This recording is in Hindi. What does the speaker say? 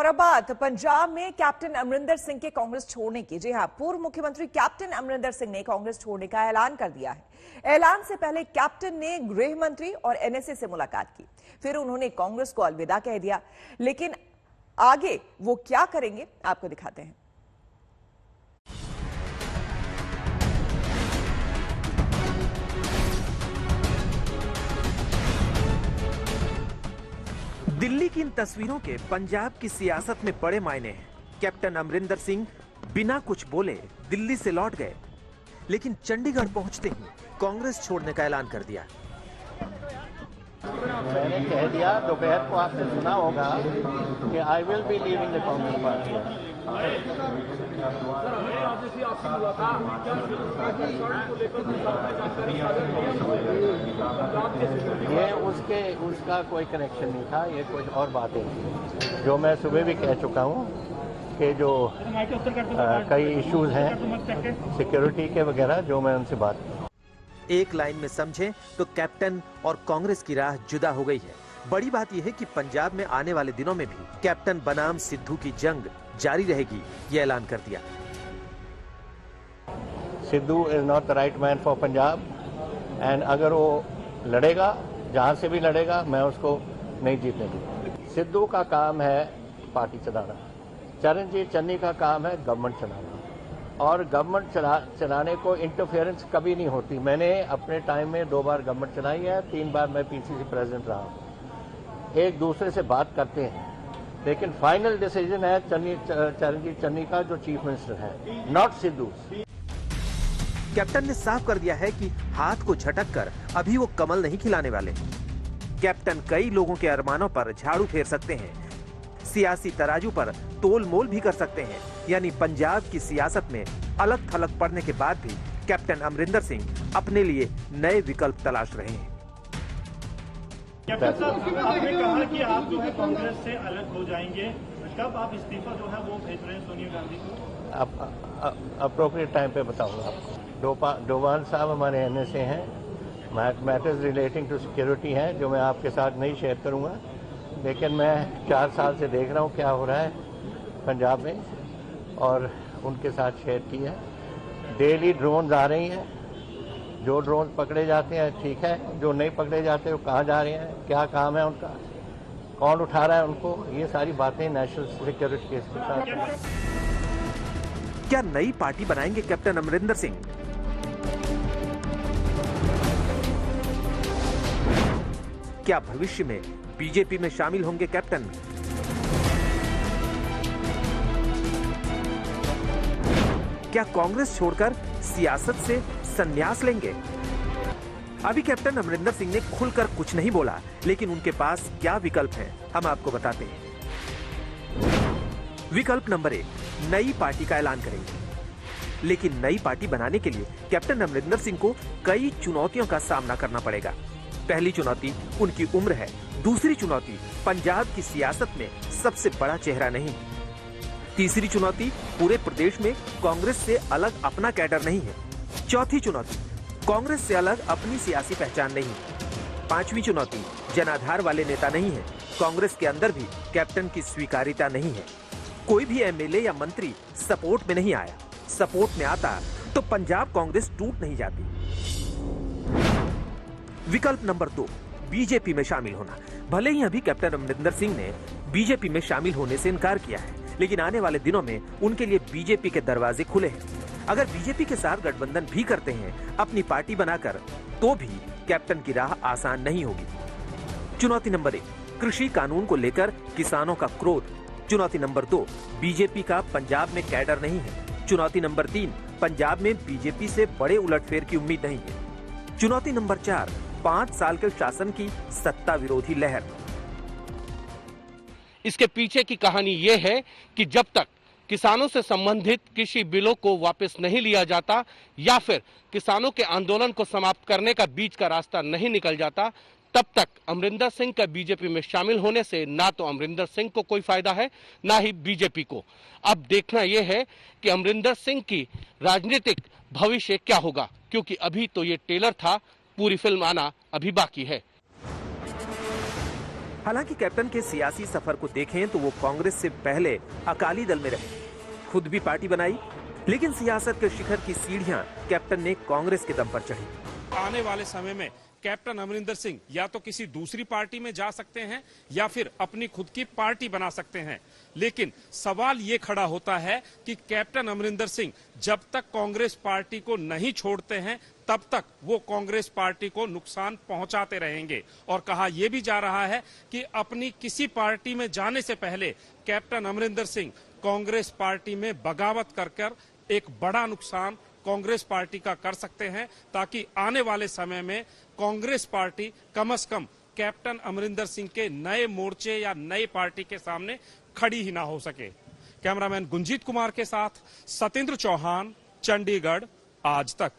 अब बात पंजाब में कैप्टन अमरिंदर सिंह के कांग्रेस छोड़ने की। जी हां, पूर्व मुख्यमंत्री कैप्टन अमरिंदर सिंह ने कांग्रेस छोड़ने का ऐलान कर दिया है। ऐलान से पहले कैप्टन ने गृह मंत्री और एनएसए से मुलाकात की, फिर उन्होंने कांग्रेस को अलविदा कह दिया। लेकिन आगे वो क्या करेंगे, आपको दिखाते हैं। दिल्ली की इन तस्वीरों के पंजाब की सियासत में बड़े मायने हैं। कैप्टन अमरिंदर सिंह बिना कुछ बोले दिल्ली से लौट गए, लेकिन चंडीगढ़ पहुंचते ही कांग्रेस छोड़ने का ऐलान कर दिया। मैंने कह दिया, दोपहर को आपने सुना होगा कि I will be leaving the Congress party. ये उसका कोई कनेक्शन नहीं था, ये कुछ और बातें थी जो मैं सुबह भी कह चुका हूँ कि जो कई इश्यूज हैं सिक्योरिटी के वगैरह, जो मैं उनसे बात की। एक लाइन में समझें तो कैप्टन और कांग्रेस की राह जुदा हो गई है। बड़ी बात यह है कि पंजाब में आने वाले दिनों में भी कैप्टन बनाम सिद्धू की जंग जारी रहेगी, ये ऐलान कर दिया। Sidhu is not the right man for Punjab and अगर वो लड़ेगा, जहां से भी लड़ेगा, मैं उसको नहीं जीतने दूंगा। सिद्धू का काम है पार्टी चलाना, चरणजीत चन्नी का काम है गवर्नमेंट चलाना, और गवर्नमेंट चलाने को इंटरफेरेंस कभी नहीं होती। मैंने अपने टाइम में 2 बार गवर्नमेंट चलाई है, 3 बार मैं पीसीसी प्रेसिडेंट रहा हूँ। एक दूसरे से बात करते हैं, लेकिन फाइनल डिसीजन है चरणजीत चन्नी का, जो चीफ मिनिस्टर है, नॉट सिद्धू। कैप्टन ने साफ कर दिया है कि हाथ को झटक कर अभी वो कमल नहीं खिलाने वाले। कैप्टन कई लोगों के अरमानों पर झाड़ू फेर सकते हैं, सियासी तराजू पर तोल मोल भी कर सकते हैं। यानी पंजाब की सियासत में अलग थलग पड़ने के बाद भी कैप्टन अमरिंदर सिंह अपने लिए नए विकल्प तलाश रहे हैं। कैप्टन साहब, आपने कहा कि आप जो है कांग्रेस से अलग हो जाएंगे, कब आप इस्तीफा जो है वो भेज रहे हैं सोनिया गांधी को? अप्रोप्रिएट टाइम पे बताऊंगा आपको। डोभाल साहब हमारे एनएसए हैं, मैटर्स रिलेटिंग टू सिक्योरिटी हैं, जो मैं आपके साथ नहीं शेयर करूंगा, लेकिन मैं 4 साल से देख रहा हूं क्या हो रहा है पंजाब में, और उनके साथ शेयर की है। डेली ड्रोन्स आ रही हैं, जो ड्रोन पकड़े जाते हैं ठीक है, जो नहीं पकड़े जाते वो कहाँ जा रहे हैं, क्या काम है उनका, कौन उठा रहा है उनको, ये सारी बातें नेशनल सिक्योरिटी केस के साथ। क्या नई पार्टी बनाएंगे कैप्टन अमरिंदर सिंह? क्या भविष्य में बीजेपी में शामिल होंगे कैप्टन? क्या कांग्रेस छोड़कर सियासत से संन्यास लेंगे? अभी कैप्टन अमरिंदर सिंह ने खुलकर कुछ नहीं बोला, लेकिन उनके पास क्या विकल्प हैं, हम आपको बताते हैं। विकल्प नंबर 1, नई पार्टी का ऐलान करेंगे। लेकिन नई पार्टी बनाने के लिए कैप्टन अमरिंदर सिंह को कई चुनौतियों का सामना करना पड़ेगा। पहली चुनौती उनकी उम्र है। दूसरी चुनौती पंजाब की सियासत में सबसे बड़ा चेहरा नहीं। तीसरी चुनौती पूरे प्रदेश में कांग्रेस से अलग अपना कैडर नहीं है। चौथी चुनौती कांग्रेस से अलग अपनी सियासी पहचान नहीं। पांचवी चुनौती जनाधार वाले नेता नहीं है। कांग्रेस के अंदर भी कैप्टन की स्वीकार्यता नहीं है। कोई भी एमएलए या मंत्री सपोर्ट में नहीं आया। सपोर्ट में आता तो पंजाब कांग्रेस टूट नहीं जाती। विकल्प नंबर 2, बीजेपी में शामिल होना। भले ही अभी कैप्टन अमरिंदर सिंह ने बीजेपी में शामिल होने से इनकार किया है, लेकिन आने वाले दिनों में उनके लिए बीजेपी के दरवाजे खुले हैं। अगर बीजेपी के साथ गठबंधन भी करते हैं अपनी पार्टी बनाकर, तो भी कैप्टन की राह आसान नहीं होगी। चुनौती नंबर 1, कृषि कानून को लेकर किसानों का क्रोध। चुनौती नंबर 2, बीजेपी का पंजाब में कैडर नहीं है। चुनौती नंबर 3, पंजाब में बीजेपी से बड़े उलटफेर की उम्मीद नहीं है। चुनौती नंबर 4, 5 साल के शासन की सत्ता विरोधी लहर। इसके पीछे की कहानी ये है कि जब तक किसानों से संबंधित कृषि बिलों को वापस नहीं लिया जाता या फिर किसानों के आंदोलन को समाप्त करने का बीच का रास्ता नहीं निकल जाता, तब तक अमरिंदर सिंह का बीजेपी में शामिल होने से ना तो अमरिंदर सिंह को कोई फायदा है, ना ही बीजेपी को। अब देखना यह है कि अमरिंदर सिंह की राजनीतिक भविष्य क्या होगा, क्योंकि अभी तो ये टेलर था, पूरी फिल्म आना अभी बाकी है। हालांकि कैप्टन के सियासी सफर को देखें तो वो कांग्रेस से पहले अकाली दल में रहे, खुद भी पार्टी बनाई, लेकिन सियासत के शिखर की सीढ़ियां कैप्टन ने कांग्रेस के दम पर चढ़ी। आने वाले समय में कैप्टन अमरिंदर सिंह या तो किसी दूसरी पार्टी में जा सकते हैं या फिर अपनी खुद की पार्टी बना सकते हैं, लेकिन सवाल ये खड़ा होता है कि कैप्टन अमरिंदर सिंह जब तक कांग्रेस पार्टी को नहीं छोड़ते हैं तब तक वो कांग्रेस पार्टी को नुकसान पहुंचाते रहेंगे। और कहा यह भी जा रहा है कि अपनी किसी पार्टी में जाने से पहले कैप्टन अमरिंदर सिंह कांग्रेस पार्टी में बगावत कर एक बड़ा नुकसान कांग्रेस पार्टी का कर सकते हैं, ताकि आने वाले समय में कांग्रेस पार्टी कम से कम कैप्टन अमरिंदर सिंह के नए मोर्चे या नई पार्टी के सामने खड़ी ही ना हो सके। कैमरामैन गुंजीत कुमार के साथ सतेंद्र चौहान, चंडीगढ़, आज तक।